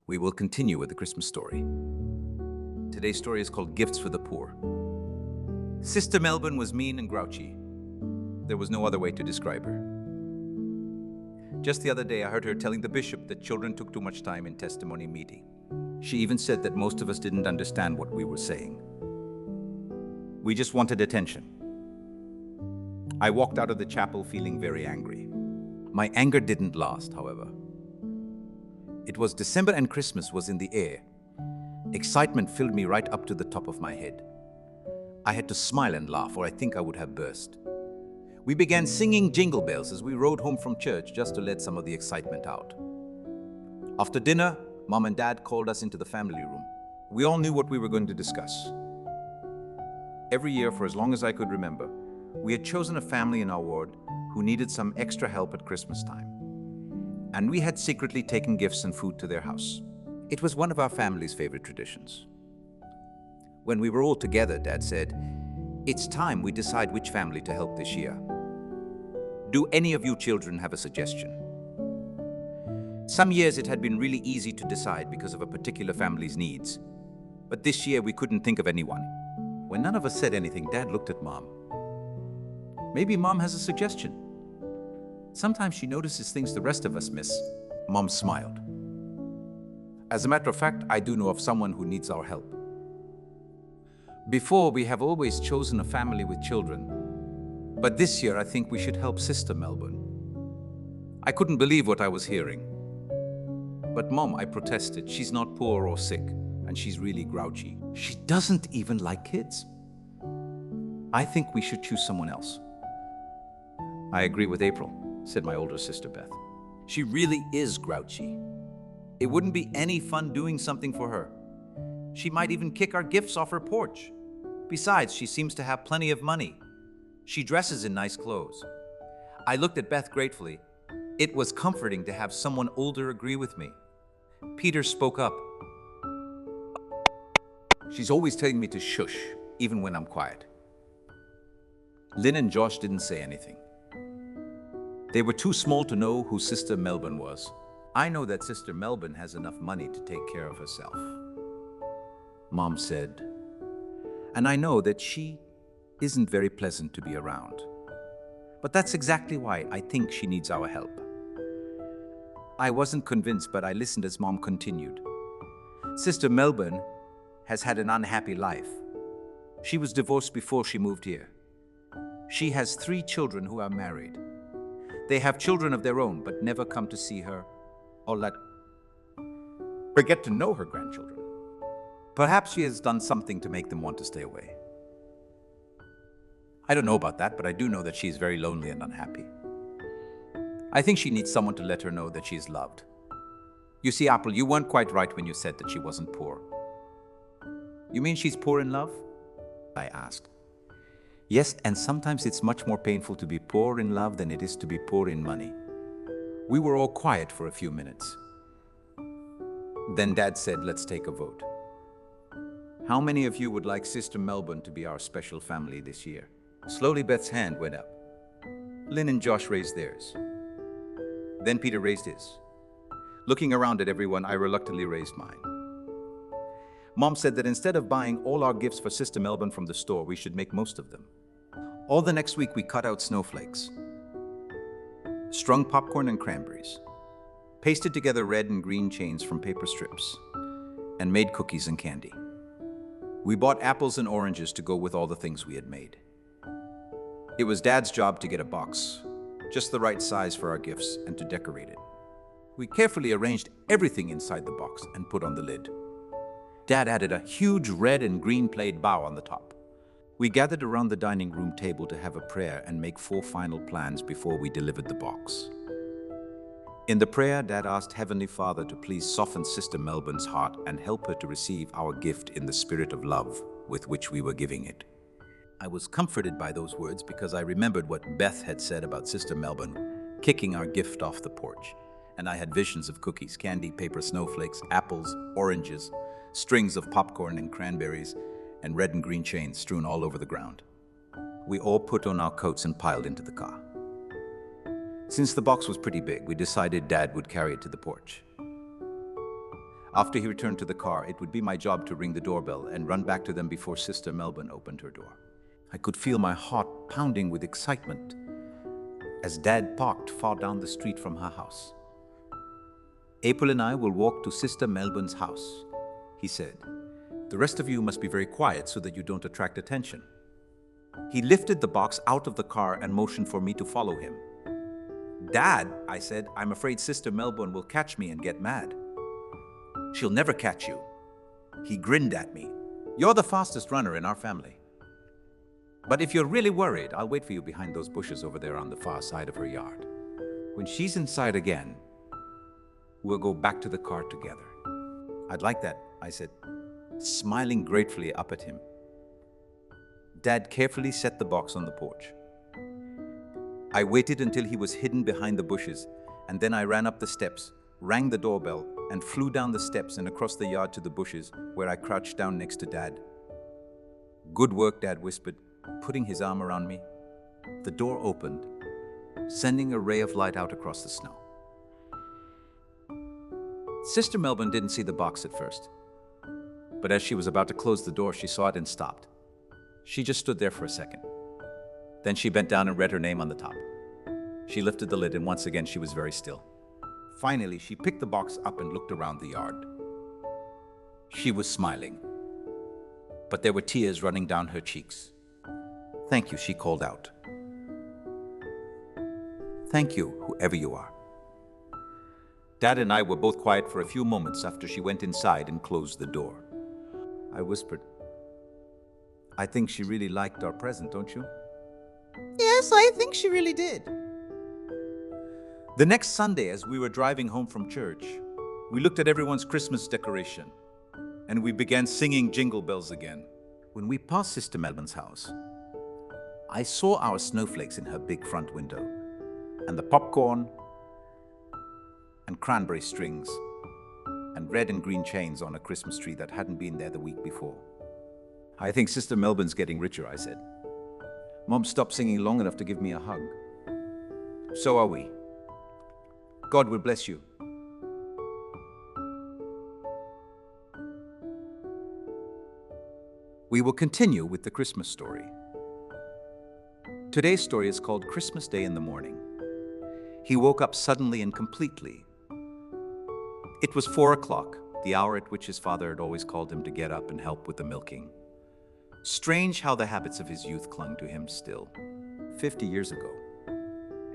We will continue with the Christmas story. Today's story is called Gifts for the Poor. Sister Melbourne was mean and grouchy. There was no other way to describe her. Just the other day, I heard her telling the bishop that children took too much time in testimony meeting. She even said that most of us didn't understand what we were saying. We just wanted attention. I walked out of the chapel feeling very angry. My anger didn't last, however. It was December and Christmas was in the air. Excitement filled me right up to the top of my head. I had to smile and laugh, or I think I would have burst. We began singing Jingle Bells as we rode home from church just to let some of the excitement out. After dinner, Mom and Dad called us into the family room. We all knew what we were going to discuss. Every year, for as long as I could remember, we had chosen a family in our ward who needed some extra help at Christmas time. And we had secretly taken gifts and food to their house. It was one of our family's favorite traditions. When we were all together, Dad said, "It's time we decide which family to help this year. Do any of you children have a suggestion?" Some years it had been really easy to decide because of a particular family's needs. But this year we couldn't think of anyone. When none of us said anything, Dad looked at Mom. Maybe Mom has a suggestion. Sometimes she notices things the rest of us miss. Mom smiled. As a matter of fact, I do know of someone who needs our help. Before, we have always chosen a family with children. But this year, I think we should help Sister Melbourne. I couldn't believe what I was hearing. But Mom, I protested. She's not poor or sick, and she's really grouchy. She doesn't even like kids. I think we should choose someone else. I agree with April, said my older sister Beth. She really is grouchy. It wouldn't be any fun doing something for her. She might even kick our gifts off her porch. Besides, she seems to have plenty of money. She dresses in nice clothes. I looked at Beth gratefully. It was comforting to have someone older agree with me. Peter spoke up. She's always telling me to shush, even when I'm quiet. Lynn and Josh didn't say anything. They were too small to know who Sister Melbourne was. I know that Sister Melbourne has enough money to take care of herself, Mom said. And I know that she isn't very pleasant to be around. But that's exactly why I think she needs our help. I wasn't convinced, but I listened as Mom continued. Sister Melbourne has had an unhappy life. She was divorced before she moved here. She has 3 children who are married. They have children of their own, but never come to see her or get to know her grandchildren. Perhaps she has done something to make them want to stay away. I don't know about that, but I do know that she is very lonely and unhappy. I think she needs someone to let her know that she is loved. You see, Apple, you weren't quite right when you said that she wasn't poor. You mean she's poor in love? I asked. Yes, and sometimes it's much more painful to be poor in love than it is to be poor in money. We were all quiet for a few minutes. Then Dad said, "Let's take a vote. How many of you would like Sister Melbourne to be our special family this year?" Slowly, Beth's hand went up. Lynn and Josh raised theirs. Then Peter raised his. Looking around at everyone, I reluctantly raised mine. Mom said that instead of buying all our gifts for Sister Melbourne from the store, we should make most of them. All the next week, we cut out snowflakes, strung popcorn and cranberries, pasted together red and green chains from paper strips, and made cookies and candy. We bought apples and oranges to go with all the things we had made. It was Dad's job to get a box, just the right size for our gifts, and to decorate it. We carefully arranged everything inside the box and put on the lid. Dad added a huge red and green plaid bow on the top. We gathered around the dining room table to have a prayer and make 4 final plans before we delivered the box. In the prayer, Dad asked Heavenly Father to please soften Sister Melbourne's heart and help her to receive our gift in the spirit of love with which we were giving it. I was comforted by those words because I remembered what Beth had said about Sister Melbourne kicking our gift off the porch, and I had visions of cookies, candy, paper snowflakes, apples, oranges, strings of popcorn and cranberries, and red and green chains strewn all over the ground. We all put on our coats and piled into the car. Since the box was pretty big, we decided Dad would carry it to the porch. After he returned to the car, it would be my job to ring the doorbell and run back to them before Sister Melbourne opened her door. I could feel my heart pounding with excitement as Dad parked far down the street from her house. "April and I will walk to Sister Melbourne's house," he said. "The rest of you must be very quiet so that you don't attract attention." He lifted the box out of the car and motioned for me to follow him. "Dad," I said, "I'm afraid Sister Melbourne will catch me and get mad." "She'll never catch you." He grinned at me. "You're the fastest runner in our family. But if you're really worried, I'll wait for you behind those bushes over there on the far side of her yard. When she's inside again, we'll go back to the car together." "I'd like that," I said, smiling gratefully up at him. Dad carefully set the box on the porch. I waited until he was hidden behind the bushes, and then I ran up the steps, rang the doorbell, and flew down the steps and across the yard to the bushes, where I crouched down next to Dad. "Good work," Dad whispered, putting his arm around me. The door opened, sending a ray of light out across the snow. Sister Melbourne didn't see the box at first, but as she was about to close the door, she saw it and stopped. She just stood there for a second. Then she bent down and read her name on the top. She lifted the lid, and once again she was very still. Finally, she picked the box up and looked around the yard. She was smiling, but there were tears running down her cheeks. "Thank you," she called out. "Thank you, whoever you are." Dad and I were both quiet for a few moments after she went inside and closed the door. I whispered, "I think she really liked our present, don't you?" Yes, I think she really did. The next Sunday, as we were driving home from church, we looked at everyone's Christmas decoration, and we began singing Jingle Bells again. When we passed Sister Melbourne's house, I saw our snowflakes in her big front window, and the popcorn, and cranberry strings, and red and green chains on a Christmas tree that hadn't been there the week before. "I think Sister Melbourne's getting richer," I said. "Mom stopped singing long enough to give me a hug." "So are we. God will bless you." We will continue with the Christmas story. Today's story is called Christmas Day in the Morning. He woke up suddenly and completely. It was 4 o'clock, the hour at which his father had always called him to get up and help with the milking. Strange how the habits of his youth clung to him still, 50 years ago.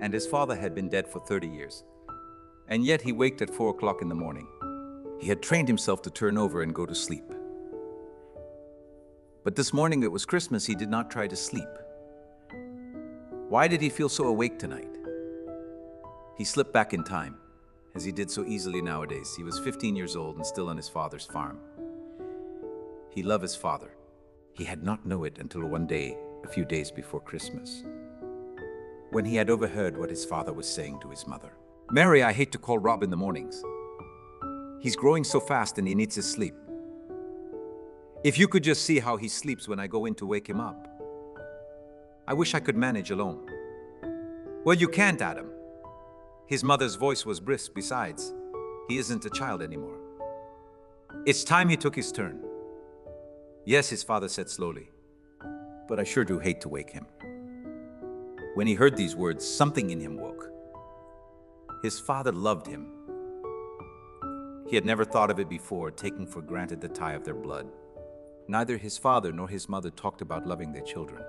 And his father had been dead for 30 years. And yet he waked at 4 o'clock in the morning. He had trained himself to turn over and go to sleep. But this morning it was Christmas, he did not try to sleep. Why did he feel so awake tonight? He slipped back in time, as he did so easily nowadays. He was 15 years old and still on his father's farm. He loved his father. He had not known it until one day, a few days before Christmas, when he had overheard what his father was saying to his mother. "Mary, I hate to call Rob in the mornings. He's growing so fast and he needs his sleep. If you could just see how he sleeps when I go in to wake him up. I wish I could manage alone." "Well, you can't, Adam." His mother's voice was brisk. "Besides, he isn't a child anymore. It's time he took his turn." "Yes," his father said slowly, "but I sure do hate to wake him." When he heard these words, something in him woke. His father loved him. He had never thought of it before, taking for granted the tie of their blood. Neither his father nor his mother talked about loving their children.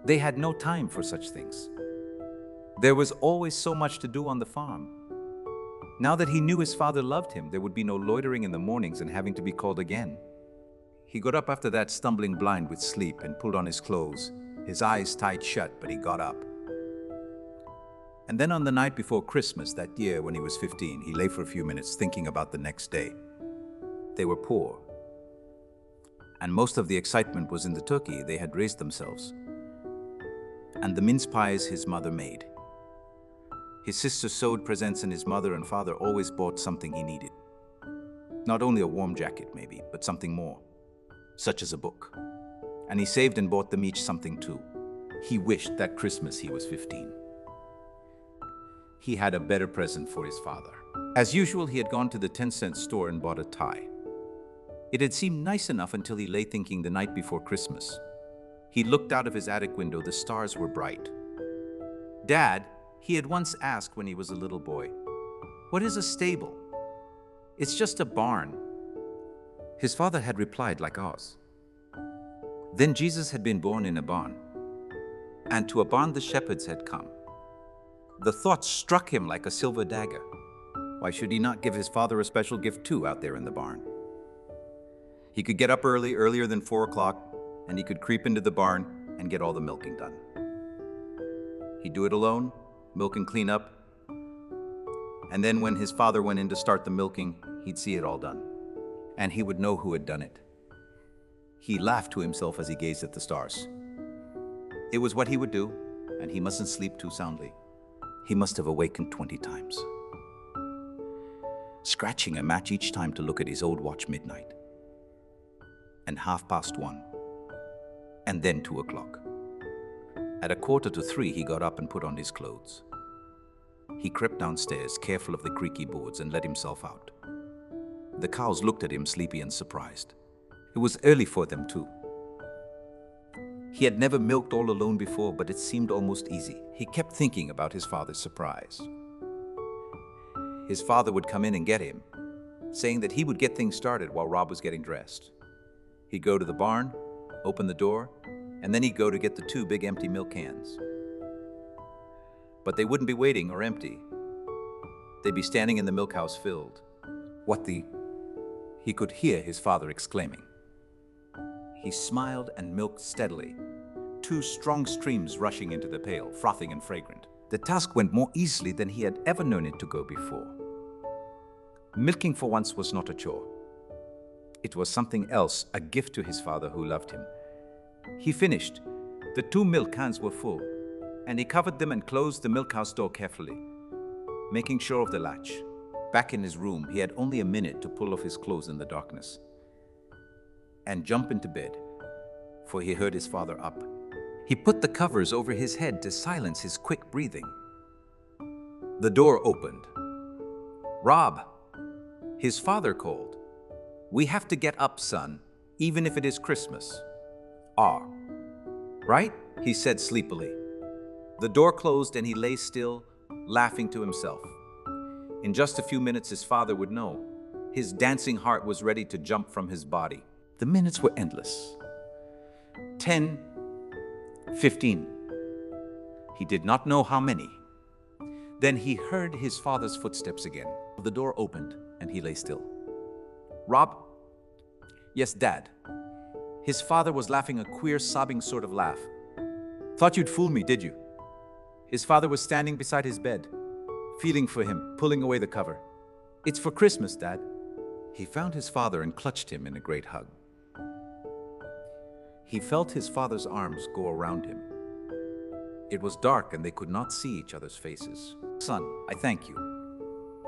They had no time for such things. There was always so much to do on the farm. Now that he knew his father loved him, there would be no loitering in the mornings and having to be called again. He got up after that, stumbling blind with sleep, and pulled on his clothes, his eyes tied shut, but he got up. And then on the night before Christmas that year, when he was 15, he lay for a few minutes thinking about the next day. They were poor, and most of the excitement was in the turkey they had raised themselves, and the mince pies his mother made. His sister sewed presents, and his mother and father always bought something he needed. Not only a warm jacket, maybe, but something more, such as a book. And he saved and bought them each something too. He wished that Christmas he was 15. He had a better present for his father. As usual, he had gone to the 10-cent store and bought a tie. It had seemed nice enough until he lay thinking the night before Christmas. He looked out of his attic window. The stars were bright. "Dad," he had once asked when he was a little boy, "what is a stable?" "It's just a barn." His father had replied like Oz. Then Jesus had been born in a barn, and to a barn the shepherds had come. The thought struck him like a silver dagger. Why should he not give his father a special gift too out there in the barn? He could get up early, earlier than 4 o'clock, and he could creep into the barn and get all the milking done. He'd do it alone, milk and clean up, and then when his father went in to start the milking, he'd see it all done, and he would know who had done it. He laughed to himself as he gazed at the stars. It was what he would do, and he mustn't sleep too soundly. He must have awakened 20 times, scratching a match each time to look at his old watch. Midnight, and 1:30, and then 2 o'clock. At 2:45, he got up and put on his clothes. He crept downstairs, careful of the creaky boards, and let himself out. The cows looked at him, sleepy and surprised. It was early for them, too. He had never milked all alone before, but it seemed almost easy. He kept thinking about his father's surprise. His father would come in and get him, saying that he would get things started while Rob was getting dressed. He'd go to the barn, open the door, and then he'd go to get the 2 big empty milk cans. But they wouldn't be waiting or empty. They'd be standing in the milk house filled. He could hear his father exclaiming. He smiled and milked steadily, 2 strong streams rushing into the pail, frothing and fragrant. The task went more easily than he had ever known it to go before. Milking for once was not a chore. It was something else, a gift to his father who loved him. He finished. The 2 milk cans were full, and he covered them and closed the milk house door carefully, making sure of the latch. Back in his room, he had only a minute to pull off his clothes in the darkness and jump into bed, for he heard his father up. He put the covers over his head to silence his quick breathing. The door opened. "Rob," his father called. "We have to get up, son, even if it is Christmas." "Ah, right?" he said sleepily. The door closed and he lay still, laughing to himself. In just a few minutes, his father would know. His dancing heart was ready to jump from his body. The minutes were endless. 10, 15. He did not know how many. Then he heard his father's footsteps again. The door opened and he lay still. "Rob?" "Yes, Dad." His father was laughing a queer, sobbing sort of laugh. "Thought you'd fool me, did you?" His father was standing beside his bed, feeling for him, pulling away the cover. "It's for Christmas, Dad." He found his father and clutched him in a great hug. He felt his father's arms go around him. It was dark and they could not see each other's faces. "Son, I thank you.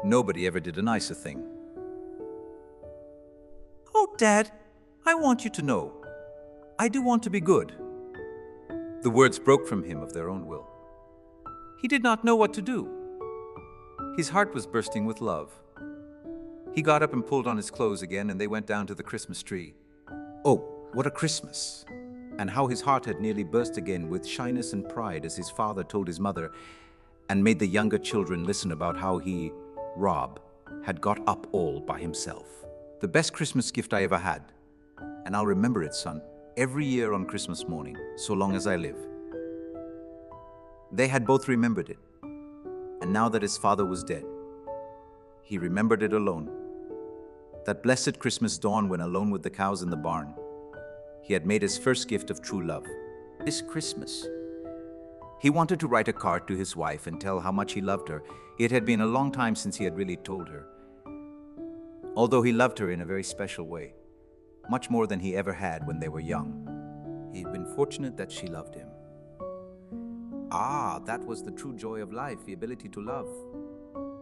Nobody ever did a nicer thing." "Oh, Dad, I want you to know. I do want to be good." The words broke from him of their own will. He did not know what to do. His heart was bursting with love. He got up and pulled on his clothes again, and they went down to the Christmas tree. Oh, what a Christmas! And how his heart had nearly burst again with shyness and pride as his father told his mother and made the younger children listen about how he, Rob, had got up all by himself. "The best Christmas gift I ever had. And I'll remember it, son, every year on Christmas morning, so long as I live." They had both remembered it. And now that his father was dead, he remembered it alone. That blessed Christmas dawn when, alone with the cows in the barn, he had made his first gift of true love. This Christmas, he wanted to write a card to his wife and tell how much he loved her. It had been a long time since he had really told her. Although he loved her in a very special way, much more than he ever had when they were young. He had been fortunate that she loved him. That was the true joy of life, the ability to love.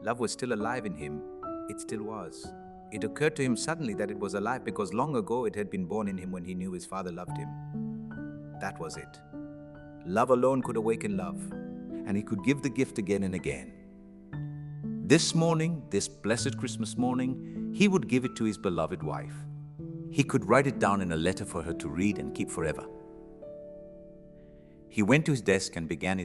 Love was still alive in him. It still was. It occurred to him suddenly that it was alive because long ago it had been born in him when he knew his father loved him. That was it. Love alone could awaken love, and he could give the gift again and again. This morning, this blessed Christmas morning, he would give it to his beloved wife. He could write it down in a letter for her to read and keep forever. He went to his desk and began his